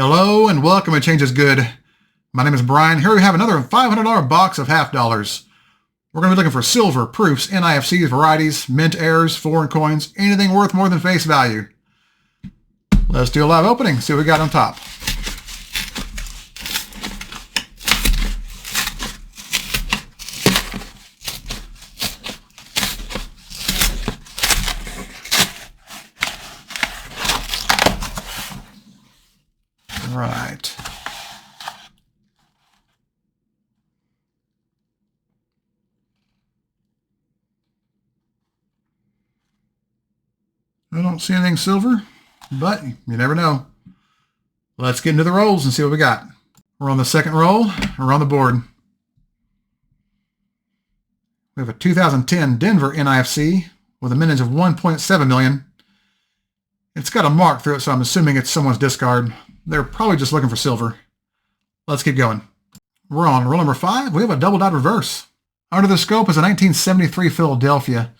Hello and welcome to Change is Good. My name is Brian. Here we have another $500 box of half dollars. We're going to be looking for silver, proofs, NIFCs, varieties, mint errors, foreign coins, anything worth more than face value. Let's do a live opening, see what we got on top. Right. I don't see anything silver, but you never know. Let's get into the rolls and see what we got. We're on the second roll. We're on the board. We have a 2010 Denver NIFC with a mintage of 1.7 million. It's got a mark through it, so I'm assuming it's someone's discard. They're probably just looking for silver. Let's keep going. We're on roll number 5. We have a double dot reverse. Under the scope is a 1973 Philadelphia.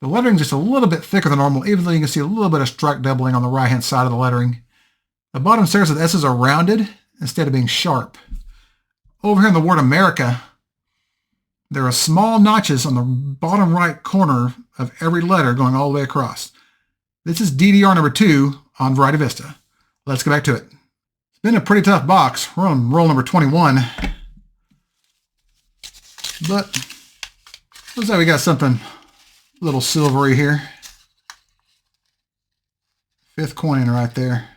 The lettering is just a little bit thicker than normal, even though you can see a little bit of strike doubling on the right-hand side of the lettering. The bottom says that the S's are rounded instead of being sharp. Over here in the word America, there are small notches on the bottom right corner of every letter going all the way across. This is DDR number 2 on Vari Vista. Let's get back to it. It's been a pretty tough box. We're on roll number 21. But looks like we got something a little silvery here. 5th coin right there.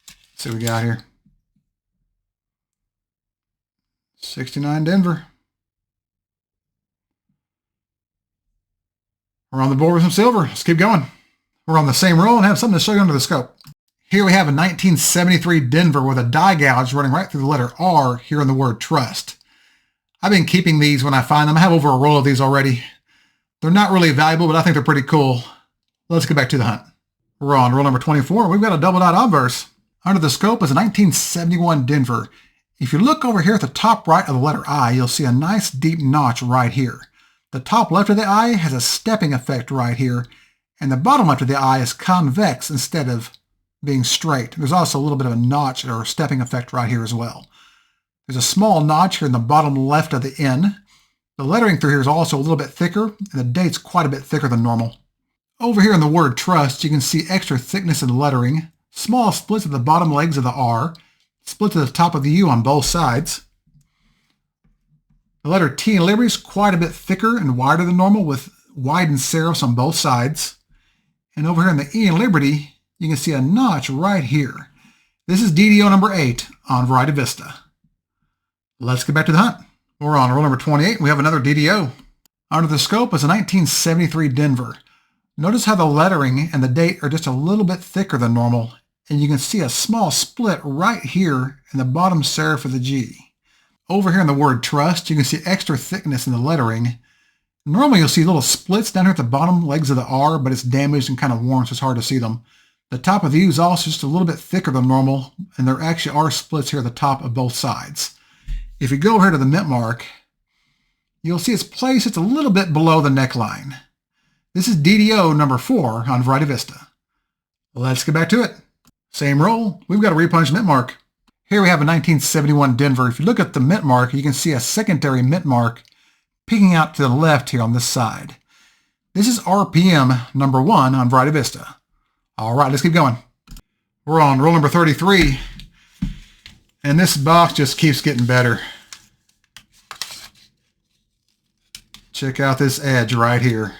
Let's see what we got here. 69 Denver. We're on the board with some silver. Let's keep going. We're on the same roll and have something to show you under the scope. Here we have a 1973 Denver with a die gouge running right through the letter R here in the word trust. I've been keeping these when I find them. I have over a roll of these already. They're not really valuable, but I think they're pretty cool. Let's get back to the hunt. We're on roll number 24. We've got a double dot obverse. Under the scope is a 1971 Denver. If you look over here at the top right of the letter I, you'll see a nice deep notch right here. The top left of the I has a stepping effect right here, and the bottom left of the I is convex instead of being straight. There's also a little bit of a notch or a stepping effect right here as well. There's a small notch here in the bottom left of the N. The lettering through here is also a little bit thicker, and the date's quite a bit thicker than normal. Over here in the word trust, you can see extra thickness in the lettering, small splits at the bottom legs of the R, splits at the top of the U on both sides. The letter T in Liberty is quite a bit thicker and wider than normal with widened serifs on both sides. And over here in the E in Liberty, you can see a notch right here. This is DDO number 8 on Vari Vista. Let's get back to the hunt. We're on roll number 28. We have another DDO. Under the scope is a 1973 Denver. Notice how the lettering and the date are just a little bit thicker than normal, and you can see a small split right here in the bottom serif of the G. Over here in the word trust, you can see extra thickness in the lettering. Normally you'll see little splits down here at the bottom legs of the R, but it's damaged and kind of worn, so it's hard to see them. The top of the U is also just a little bit thicker than normal, and there actually are splits here at the top of both sides. If you go over here to the mint mark, you'll see it's placed just a little bit below the neckline. This is DDO number 4 on Vari Vista. Let's get back to it. Same roll. We've got a repunched mint mark. Here we have a 1971 Denver. If you look at the mint mark, you can see a secondary mint mark peeking out to the left here on this side. This is RPM number 1 on Vari Vista. All right, let's keep going. We're on roll number 33, and this box just keeps getting better. Check out this edge right here.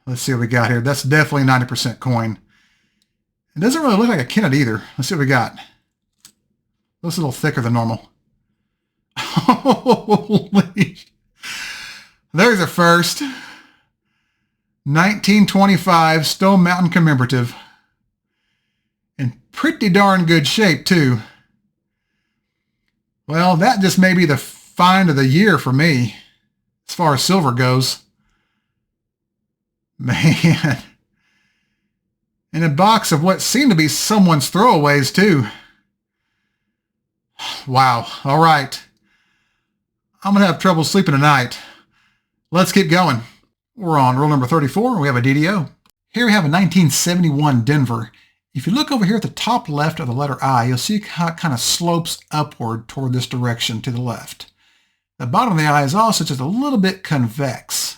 Let's see what we got here. That's definitely 90% coin. It doesn't really look like a Kennett either. Let's see what we got. Looks a little thicker than normal. Holy. There's a first. 1925 Stone Mountain Commemorative. In pretty darn good shape, too. Well, that just may be the find of the year for me, as far as silver goes. Man. In a box of what seemed to be someone's throwaways, too. Wow. All right. I'm going to have trouble sleeping tonight. Let's keep going. We're on roll number 34. We have a DDO. Here we have a 1971 Denver. If you look over here at the top left of the letter I, you'll see how it kind of slopes upward toward this direction to the left. The bottom of the I is also just a little bit convex.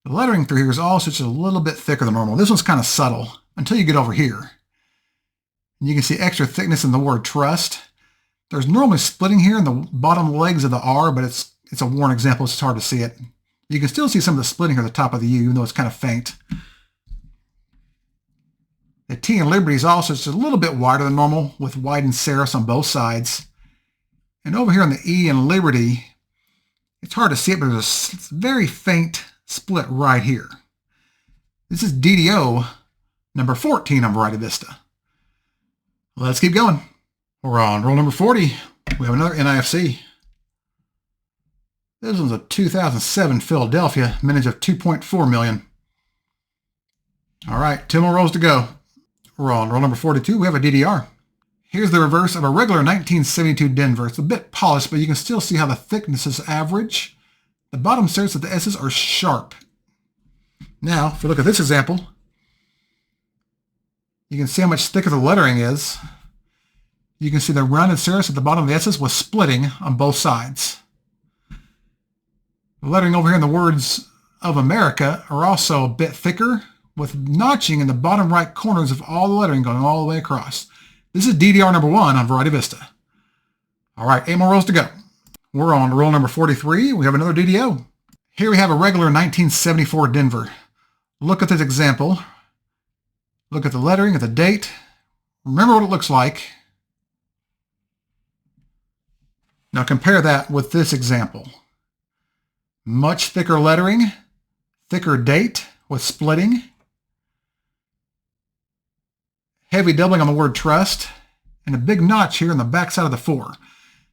The lettering through here is also just a little bit thicker than normal. This one's kind of subtle until you get over here. And you can see extra thickness in the word trust. There's normally splitting here in the bottom legs of the R, but it's a worn example, so it's hard to see it. You can still see some of the splitting here at the top of the U, even though it's kind of faint. The T in Liberty is also just a little bit wider than normal, with widened serifs on both sides. And over here on the E in Liberty, it's hard to see it, but there's a very faint split right here. This is DDO number 14 on Vari Vista. Let's keep going. We're on roll number 40. We have another NIFC. This one's a 2007 Philadelphia, mintage of 2.4 million. All right, 2 more rolls to go. We're on roll number 42. We have a DDR. Here's the reverse of a regular 1972 Denver. It's a bit polished, but you can still see how the thickness is average. The bottom serifs of the S's are sharp. Now, if we look at this example, you can see how much thicker the lettering is. You can see the rounded serifs at the bottom of the S's with splitting on both sides. The lettering over here in the words of America are also a bit thicker, with notching in the bottom right corners of all the lettering going all the way across. This is DDR number 1 on Vari Vista. All right, 8 more rolls to go. We're on roll number 43. We have another DDO. Here we have a regular 1974 Denver. Look at this example. Look at the lettering, at the date. Remember what it looks like. Now compare that with this example. Much thicker lettering, thicker date with splitting, heavy doubling on the word trust, and a big notch here on the back side of the 4.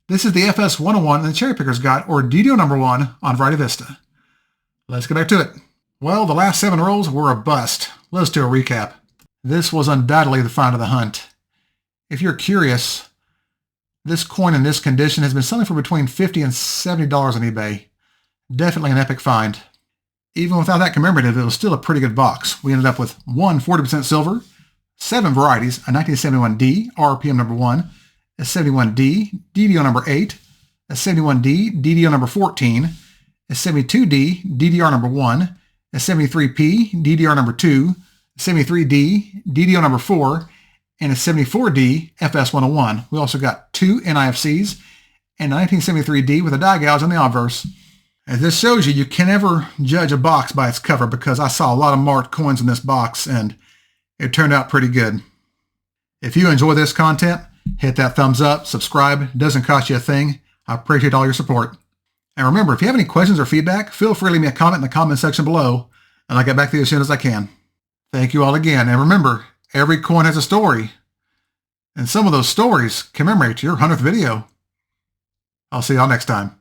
This is the FS 101 in the Cherry Picker's Guide, or DDO number 1 on Vari Vista. Let's get back to it. Well, the last 7 rolls were a bust. Let's do a recap. This was undoubtedly the find of the hunt. If you're curious, this coin in this condition has been selling for between $50 and $70 on eBay. Definitely an epic find. Even without that commemorative, it was still a pretty good box. We ended up with 1 40% silver, 7 varieties, a 1971D, RPM number 1, a 71D, DDO number 8, a 71D, DDO number 14, a 72D, DDR number 1, a 73P, DDR number 2, a 73D, DDO number 4, and a 74D, FS 101. We also got 2 NIFCs and a 1973D with a die gouge on the Obverse. As this shows you, you can never judge a box by its cover, because I saw a lot of marked coins in this box and it turned out pretty good. If you enjoy this content, hit that thumbs up, subscribe. It doesn't cost you a thing. I appreciate all your support. And remember, if you have any questions or feedback, feel free to leave me a comment in the comment section below, and I'll get back to you as soon as I can. Thank you all again, and remember, every coin has a story, and some of those stories commemorate your 100th video. I'll see y'all next time.